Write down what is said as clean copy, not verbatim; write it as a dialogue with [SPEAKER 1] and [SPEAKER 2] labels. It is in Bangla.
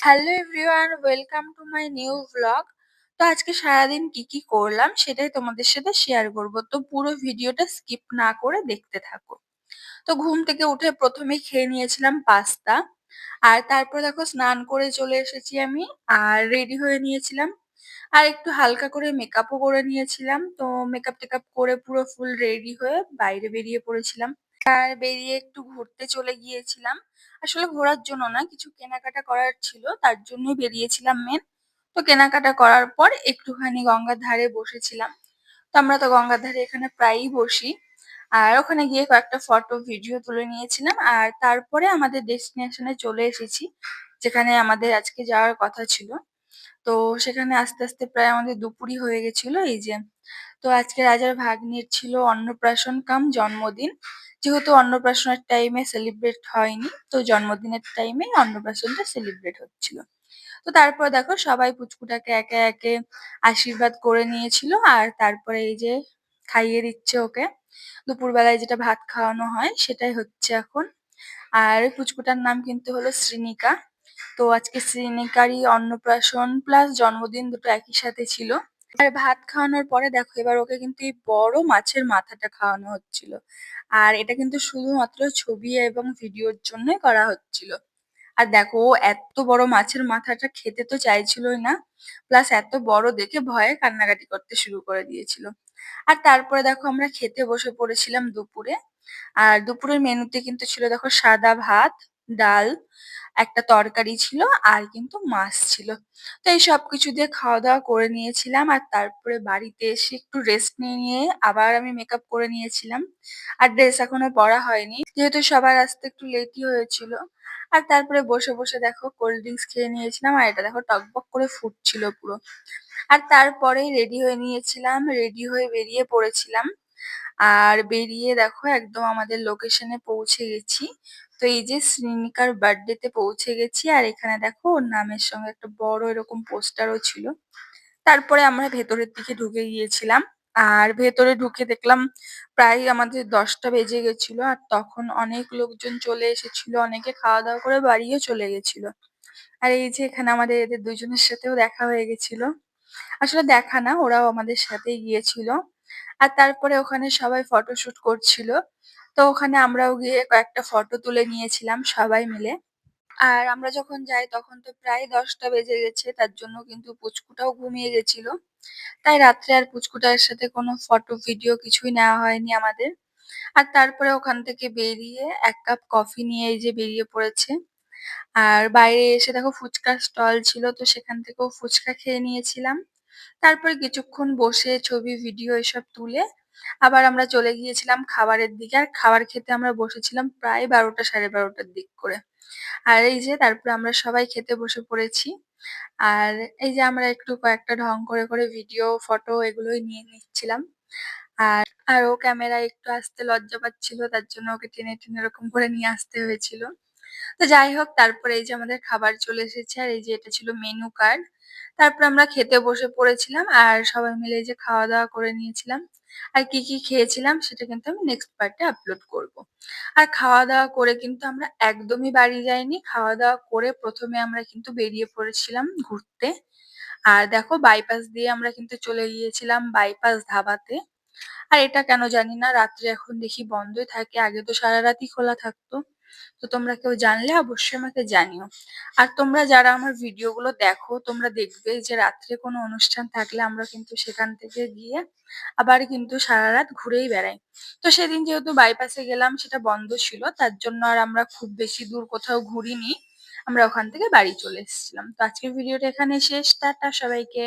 [SPEAKER 1] Hello everyone, welcome to my new vlog. তো আজকে সারাদিন কি করলাম সেটাই তোমাদের সাথে শেয়ার করব। তো পুরো ভিডিওটা স্কিপ না করে দেখতে থাকো। তো ঘুম থেকে উঠে প্রথমেই খেয়ে নিয়েছিলাম পাস্তা। আর তারপর দেখো স্নান করে চলে এসেছি আমি। আর রেডি হয়ে নিয়েছিলাম। আর একটু হালকা করে মেকআপও করে নিয়েছিলাম। তো মেকআপ টেকআপ করে পুরো ফুল রেডি হয়ে বাইরে বেরিয়ে পড়েছিলাম। আর বেরিয়ে একটু ঘুরতে চলে গিয়েছিলাম। আসলে ঘোরার জন্য না, কিছু কেনাকাটা করার ছিল, তার জন্যই বেরিয়েছিলাম মেন। তো কেনাকাটা করার পর একটুখানি গঙ্গার ধারে বসেছিলাম। তো আমরা তো গঙ্গার ধারে এখানে প্রায়ই বসি। আর ওখানে গিয়ে কয়েকটা ফটো ভিডিও তুলে নিয়েছিলাম। আর তারপরে আমাদের ডেস্টিনেশনে চলে এসেছি, যেখানে আমাদের আজকে যাওয়ার কথা ছিল। তো সেখানে আস্তে আস্তে প্রায় আমাদের দুপুরই হয়ে গেছিল। এই যে, তো আজকে রাজার ভাগ্নির ছিল অন্নপ্রাশন কাম জন্মদিন। যেহেতু অন্নপ্রাশনের টাইমে সেলিব্রেট হয়নি, তো জন্মদিনের টাইমে অন্নপ্রাশনটা সেলিব্রেট হচ্ছিল। তো তারপর দেখো সবাই পুচকুটাকে একে একে আশীর্বাদ করে নিয়েছিল। আর তারপরে এই যে খাইয়ে দিচ্ছে ওকে। দুপুরবেলায় যেটা ভাত খাওয়ানো হয় সেটাই হচ্ছে এখন। আর ওই পুচকুটার নাম কিন্তু হলো শ্রীনিকা। তো আজকে শ্রীনিকারই অন্নপ্রাশন প্লাস জন্মদিন দুটো একই সাথে ছিল। আর ভাত খাওয়ানোর পরে দেখো এবার ওকে কিন্তু এই বড় মাছের মাথাটা খাওয়ানো হচ্ছিল। আর এটা কিন্তু শুধুমাত্র ছবি এবং ভিডিওর জন্যই করা হচ্ছিল। আর দেখো ও এত বড় মাছের মাথাটা খেতে তো চাইছিলই না, প্লাস এত বড় দেখে ভয়ে কান্নাকাটি করতে শুরু করে দিয়েছিল। আর তারপরে দেখো আমরা খেতে বসে পড়েছিলাম দুপুরে। আর দুপুরের মেনুতে কিন্তু ছিল দেখো সাদা ভাত, ডাল, একটা তরকারি ছিল, আর কিন্তু মাছ ছিল। তো এই সবকিছু দিয়ে খাওয়া দাওয়া করে নিয়েছিলাম। আর তারপরে বাড়িতে এসে একটু রেস্ট নিয়ে আবার আমি মেকআপ করে নিয়েছিলাম। আর ড্রেস এখনো পরা হয়নি, যেহেতু সবার আসতে একটু লেটই হয়েছিল। আর তারপরে বসে বসে দেখো কোল্ড ড্রিঙ্কস খেয়ে নিয়েছিলাম। আর এটা দেখো টকবক করে ফুটছিল পুরো। আর তারপরেই রেডি হয়ে নিয়েছিলাম, রেডি হয়ে বেরিয়ে পড়েছিলাম। আর বেরিয়ে দেখো একদম আমাদের লোকেশনে পৌঁছে গেছি। তো এই যে শ্রীনিকার বার্থডে তে পৌঁছে গেছি। আর এখানে দেখো ওর নামের সঙ্গে একটা বড় এরকম পোস্টারও ছিল। তারপরে আমরা ভেতরের দিকে ঢুকে গিয়েছিলাম। আর ভেতরে ঢুকে দেখলাম প্রায় আমাদের 10টা বেজে গেছিল। আর তখন অনেক লোকজন চলে এসেছিল, অনেকে খাওয়া দাওয়া করে বাড়িও চলে গেছিল। আর এই যে এখানে আমাদের এদের দুজনের সাথেও দেখা হয়ে গেছিল। আসলে দেখা না, ওরাও আমাদের সাথেই গিয়েছিল। আর তারপরে ওখানে সবাই ফটোশুট করছিল। তো ওখানে আমরাও গিয়ে কয়েকটা ফটো তুলে নিয়েছিলাম সবাই মিলে। আর আমরা যখন যাই তখন তো প্রায় 10টা বেজে গেছে, তার জন্য কিন্তু পুচকুটাও ঘুমিয়ে গেছিল। তাই রাত্রে আর পুচকুটার সাথে কোনো ফটো ভিডিও কিছুই নেওয়া হয়নি আমাদের। আর তারপরে ওখান থেকে বেরিয়ে 1 কাপ কফি নিয়ে এই যে বেরিয়ে পড়েছে। আর বাইরে এসে দেখো ফুচকার স্টল ছিল, তো সেখান থেকেও ফুচকা খেয়ে নিয়েছিলাম। তারপরে কিছুক্ষণ বসে ছবি ভিডিও এসব তুলে আবার আমরা চলে গিয়েছিলাম খাবারের দিকে। আর খাবার খেতে আমরা বসেছিলাম প্রায় 12টা 12:30টার দিক করে। আর এই যে তারপরে আমরা সবাই খেতে বসে পড়েছি। আর এই যে আমরা একটু কয়েকটা ঢং করে করে ভিডিও ফটো এগুলোই নিয়ে নিচ্ছিলাম। আর আর ও ক্যামেরায় একটু আসতে লজ্জা পাচ্ছিল, তার জন্য ওকে টেনে টেনে এরকম করে নিয়ে আসতে হয়েছিল। তো যাই হোক, তারপরে এই যে আমাদের খাবার চলে এসেছে। আর এই যে এটা ছিল মেনু কার্ড। তারপর আমরা খেতে বসে পড়েছিলাম। আর সবাই মিলে এই যে খাওয়া দাওয়া করে নিয়েছিলাম। আর কি খেয়েছিলাম সেটা কিন্তু আমি নেক্সট পার্টে আপলোড করব। আর খাওয়া দাওয়া করে কিন্তু আমরা একদমই বাড়ি যাইনি। খাওয়া দাওয়া করে প্রথমে আমরা কিন্তু বেরিয়ে পড়েছিলাম ঘুরতে। আর দেখো বাইপাস দিয়ে আমরা কিন্তু চলে গিয়েছিলাম বাইপাস ধাবাতে। আর এটা কেন জানি না রাত্রে এখন দেখি বন্ধই থাকে, আগে তো সারা রাতই খোলা থাকতো। তো তোমরা কেউ জানলে অবশ্যই আমাকে জানিও। আর তোমরা যারা আমার ভিডিও গুলো দেখো তোমরা দেখবে যে রাত্রে কোনো অনুষ্ঠান থাকলে আমরা কিন্তু সেখান থেকে গিয়ে আবার কিন্তু সারা রাত ঘুরেই বেড়াই। তো সেদিন যেহেতু বাইপাসে গেলাম সেটা বন্ধ ছিল, তার জন্য আর আমরা খুব বেশি দূর কোথাও ঘুরিনি। আমরা ওখান থেকে বাড়ি চলে এসেছিলাম। তো আজকের ভিডিওটা এখানে শেষ। টাটা সবাইকে।